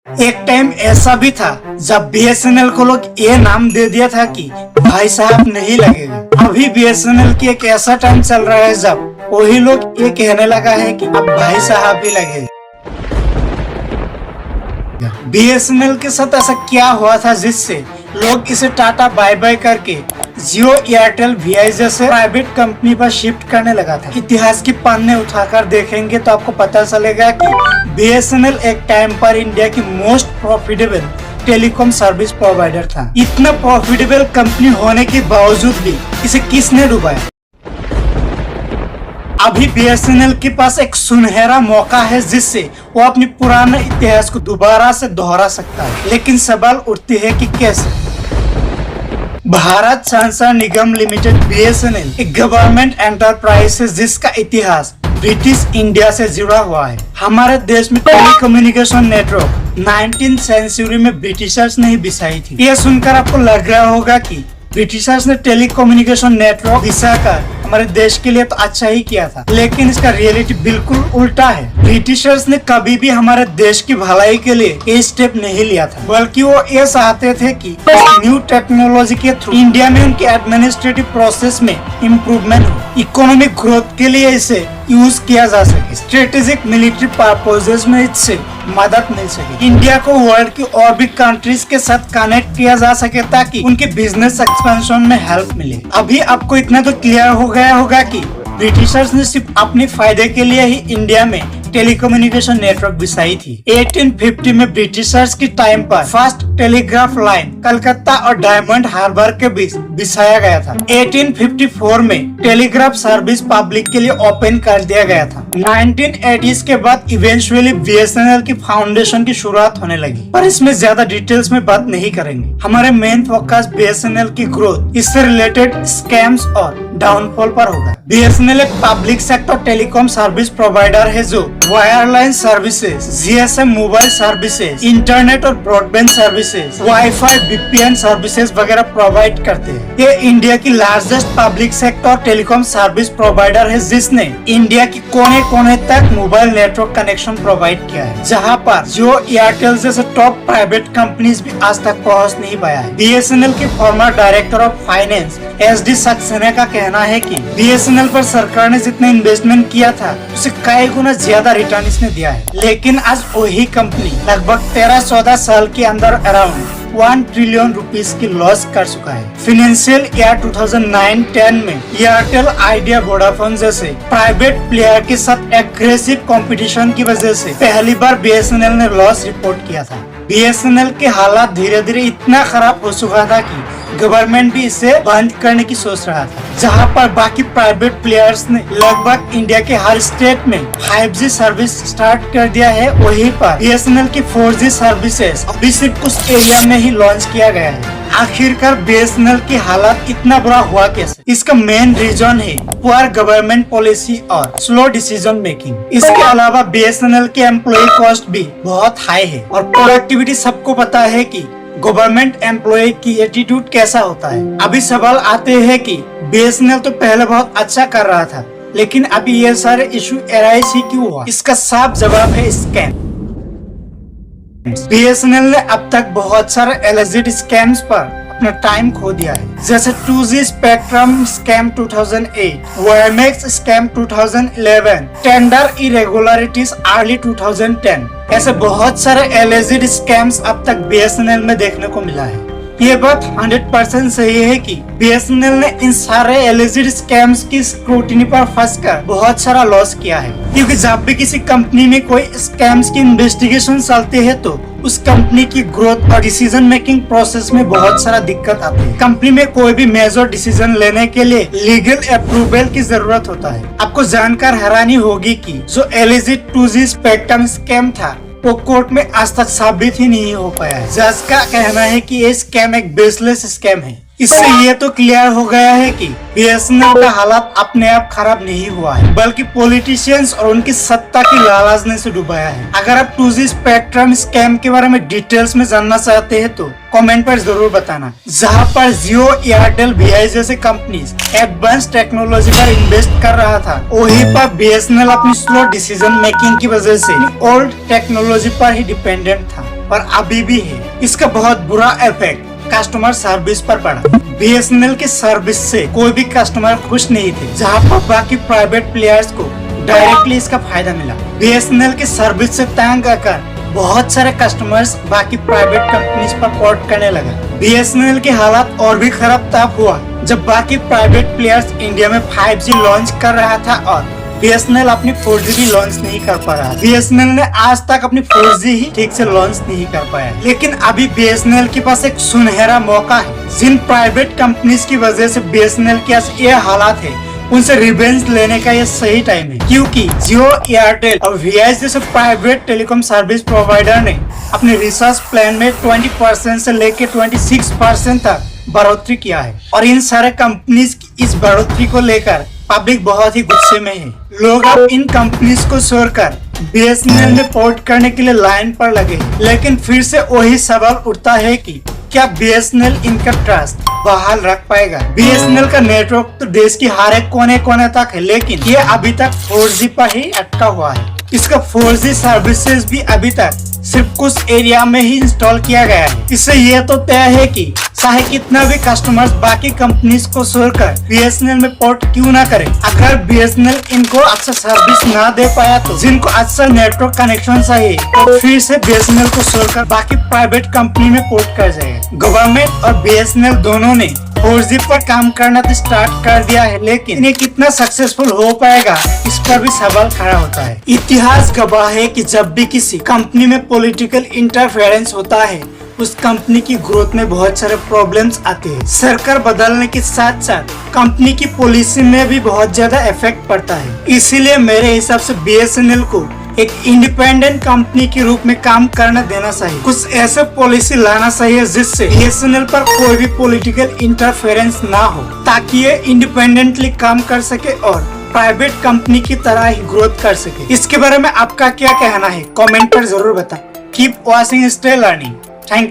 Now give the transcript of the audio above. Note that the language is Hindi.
एक टाइम ऐसा भी था जब बीएसएनएल को लोग ये नाम दे दिया था कि भाई साहब नहीं लगेगा। अभी बीएसएनएल की एक ऐसा टाइम चल रहा है जब वही लोग ये कहने लगा है कि अब भाई साहब भी लगेगा। बीएसएनएल के साथ ऐसा क्या हुआ था जिससे लोग इसे टाटा बाय बाय करके जियो, एयरटेल, वीआई जैसे प्राइवेट कंपनी पर शिफ्ट करने लगा था। इतिहास की पन्ने उठाकर देखेंगे तो आपको पता चलेगा कि बीएसएनएल एक टाइम पर इंडिया की most profitable telecom service provider था। इतना प्रॉफिटेबल कंपनी होने के बावजूद भी इसे किसने डुबाया? अभी बीएसएनएल के पास एक सुनहरा मौका है जिससे वो अपनी पुराने इतिहास को दोबारा से दोहरा सकता है, लेकिन सवाल उठती है कि कैसे? भारत संचार निगम लिमिटेड बीएसएनएल एक गवर्नमेंट एंटरप्राइज है जिसका इतिहास ब्रिटिश इंडिया से जुड़ा हुआ है। हमारे देश में टेलीकम्युनिकेशन नेटवर्क 19th सेंचुरी में ब्रिटिशर्स ने ही बिछाई थी। यह सुनकर आपको लग रहा होगा कि ब्रिटिशर्स ने टेलीकम्युनिकेशन नेटवर्क बिछाकर हमारे देश के लिए तो अच्छा ही किया था, लेकिन इसका रियलिटी बिल्कुल उल्टा है। ब्रिटिशर्स ने कभी भी हमारे देश की भलाई के लिए ये स्टेप नहीं लिया था, बल्कि वो ये चाहते थे कि न्यू टेक्नोलॉजी के थ्रू इंडिया में उनके एडमिनिस्ट्रेटिव प्रोसेस में इम्प्रूवमेंट हो, इकोनॉमिक ग्रोथ के लिए इसे यूज किया जा सके, स्ट्रेटेजिक मिलिट्री पर्पसेस में इससे मदद मिल सके, इंडिया को वर्ल्ड की और भी कंट्रीज के साथ कनेक्ट किया जा सके ताकि उनके बिजनेस एक्सपेंशन में हेल्प मिले। अभी आपको इतना तो क्लियर हो गया होगा कि ब्रिटिशर्स ने सिर्फ अपने फायदे के लिए ही इंडिया में टेलीकम्युनिकेशन नेटवर्क बिछाई थी। 1850 में ब्रिटिशर्स की टाइम पर फर्स्ट टेलीग्राफ लाइन कलकत्ता और डायमंड हार्बर के बीच बिछाया गया था। 1854 में टेलीग्राफ सर्विस पब्लिक के लिए ओपन कर दिया गया था। 1980s के बाद इवेंचुअली बीएसएनएल की फाउंडेशन की शुरुआत होने लगी, पर इसमें ज्यादा डिटेल्स में बात नहीं करेंगे। हमारे मेन फोकस बीएसएनएल की ग्रोथ, इससे रिलेटेड स्कैम्स और डाउनफॉल पर होगा। बीएसएनएल एक public sector telecom service provider है जो wireline services, GSM mobile services, internet और broadband services, WiFi, VPN services वगैरह प्रोवाइड करते हैं। ये इंडिया की largest public sector telecom service provider है जिसने इंडिया की कोने कोने तक मोबाइल नेटवर्क कनेक्शन प्रोवाइड किया है, जहां पर जियो, एयरटेल जैसे टॉप प्राइवेट कंपनीज भी आज तक पहुंच नहीं पाया है। बीएसएनएल के farmer director of finance SD Saxena का कहना है कि बीएसएनएल पर सरकार ने जितना इन्वेस्टमेंट किया था उसे कई गुना ज्यादा रिटर्न इसने दिया है, लेकिन आज वही कंपनी लगभग 13-14 साल के अंदर अराउंड 1 ट्रिलियन रुपीस की लॉस कर चुका है। फाइनेंशियल ईयर 2009-10 में एयरटेल, आइडिया, वोडाफोन जैसे प्राइवेट प्लेयर के साथ एग्रेसिव कंपटीशन की वजह से पहली बार बीएसएनएल ने लॉस रिपोर्ट किया था। बीएसएनएल के हालात धीरे धीरे इतना खराब हो चुका था कि गवर्नमेंट भी इसे बंद करने की सोच रहा था, जहां पर बाकी प्राइवेट प्लेयर्स ने लगभग इंडिया के हर स्टेट में 5G सर्विस स्टार्ट कर दिया है। वहीं पर बीएसएनएल की 4G सर्विसेज अभी सिर्फ कुछ एरिया में ही लॉन्च किया गया है। आखिरकार बीएसएनएल की हालत इतना बुरा हुआ कैसे? इसका मेन रीजन है पुअर गवर्नमेंट पॉलिसी और स्लो डिसीजन मेकिंग। इसके अलावा बीएसएनएल के एम्प्लॉय कॉस्ट भी बहुत हाई है और प्रोडक्टिविटी सबको पता है कि गवर्नमेंट एम्प्लॉय की एटीट्यूड कैसा होता है। अभी सवाल आते हैं कि बीएसएनएल तो पहले बहुत अच्छा कर रहा था, लेकिन अभी ये सारे इशू एराइज ही क्यों हुआ? इसका साफ जवाब है स्कैम। बीएसएनएल ने अब तक बहुत सारे एलिजिड स्कैम्स पर अपना टाइम खो दिया है, जैसे 2G spectrum scam 2008, WiMAX scam 2011, tender irregularities early 2010। ऐसे बहुत सारे एलिजिड स्कैम्स अब तक बीएसएनएल में देखने को मिला है। ये बात 100% सही है कि बीएसएनएल ने इन सारे एलिजिड स्कैम्स की स्क्रूटिनी पर फंसकर बहुत सारा लॉस किया है, क्योंकि जब भी किसी कंपनी में कोई स्कैम्स की इन्वेस्टिगेशन चलती है तो उस कंपनी की ग्रोथ और डिसीजन मेकिंग प्रोसेस में बहुत सारा दिक्कत आती है। कंपनी में कोई भी मेजर डिसीजन लेने के लिए लीगल अप्रूवल की जरूरत होता है। आपको जानकर हैरानी होगी कि जो एलिजिड 2G स्पेक्ट्रम स्कैम था वो कोर्ट में आज तक साबित ही नहीं हो पाया है। जज का कहना है कि ये स्कैम एक बेसलेस स्कैम है। इससे ये तो क्लियर हो गया है कि बीएसएनएल का हालात अपने आप खराब नहीं हुआ है, बल्कि पॉलिटिशियंस और उनकी सत्ता की लालच ने से डुबाया है। अगर आप 2G स्पेक्ट्रम स्कैम के बारे में डिटेल्स में जानना चाहते हैं तो कमेंट पर जरूर बताना। जहां पर जियो, एयरटेल, वीआई जैसे कंपनीज एडवांस टेक्नोलॉजी पर इन्वेस्ट कर रहा था, वहीं पर बीएसएनएल अपनी स्लो डिसीजन मेकिंग की वजह से ओल्ड टेक्नोलॉजी पर ही डिपेंडेंट था। और अभी भी है। इसका बहुत बुरा इफेक्ट कस्टमर सर्विस पर पड़ा। BSNL की सर्विस से कोई भी कस्टमर खुश नहीं थे, जहां पर बाकी प्राइवेट प्लेयर्स को डायरेक्टली इसका फायदा मिला। BSNL की सर्विस से तंग आकर बहुत सारे कस्टमर्स बाकी प्राइवेट कंपनीज पर पोर्ट करने लगा। BSNL के हालात और भी खराब तब हुआ जब बाकी प्राइवेट प्लेयर्स इंडिया में 5G लॉन्च कर रहा था और BSNL अपनी 4G भी लॉन्च नहीं कर पा रहा। BSNL ने आज तक अपनी 4G ही ठीक से लॉन्च नहीं कर पाया। लेकिन अभी BSNL के पास एक सुनहरा मौका है। जिन प्राइवेट कंपनीज की वजह से BSNL के आज ये हालात है, उनसे रिवेंज लेने का ये सही टाइम है, क्योंकि जियो, एयरटेल और VI जैसे प्राइवेट टेलीकॉम सर्विस प्रोवाइडर ने अपने रिसर्च प्लान में 20% से लेकर 26% तक बढ़ोतरी किया है। और इन सारे कंपनीज की इस बढ़ोतरी को लेकर पब्लिक बहुत ही गुस्से में है। लोग अब इन कंपनीज को छोड़कर BSNL में पोर्ट करने के लिए लाइन पर लगे हैं। लेकिन फिर से वही सवाल उठता है कि क्या BSNL इनका ट्रस्ट बहाल रख पाएगा। BSNL का नेटवर्क तो देश की हर एक कोने कोने तक है, लेकिन ये अभी तक 4G पर ही अटका हुआ है। इसका 4G सर्विसेज भी अभी तक सिर्फ कुछ एरिया में ही इंस्टॉल किया गया है। इससे ये तो तय है कि चाहे कितना भी कस्टमर्स बाकी कंपनीज को छोड़कर BSNL में पोर्ट क्यों ना करे, अगर BSNL इनको अच्छा सर्विस ना दे पाया तो जिनको अच्छा नेटवर्क कनेक्शन चाहिए तो फिर से BSNL को छोड़कर बाकी प्राइवेट कंपनी में पोर्ट कर जाएगा। गवर्नमेंट और BSNL दोनों ने 4G पर काम करना तो स्टार्ट कर दिया है, लेकिन ये कितना सक्सेसफुल हो पाएगा इस पर भी सवाल खड़ा होता है। इतिहास गवाह है कि जब भी किसी कंपनी में पॉलिटिकल इंटरफेरेंस होता है, उस कंपनी की ग्रोथ में बहुत सारे प्रॉब्लम्स आते हैं। सरकार बदलने के साथ साथ कंपनी की पॉलिसी में भी बहुत ज्यादा इफेक्ट पड़ता है। इसीलिए मेरे हिसाब से BSNL को एक इंडिपेंडेंट कंपनी के रूप में काम करने देना चाहिए। कुछ ऐसे पॉलिसी लाना चाहिए जिससे BSNL पर कोई भी पॉलिटिकल इंटरफेरेंस ना हो, ताकि ये इंडिपेंडेंटली काम कर सके और प्राइवेट कंपनी की तरह ही ग्रोथ कर सके। इसके बारे में आपका क्या कहना है, कमेंट पर जरूर बताएं। Keep watching, stay learning. Thank you.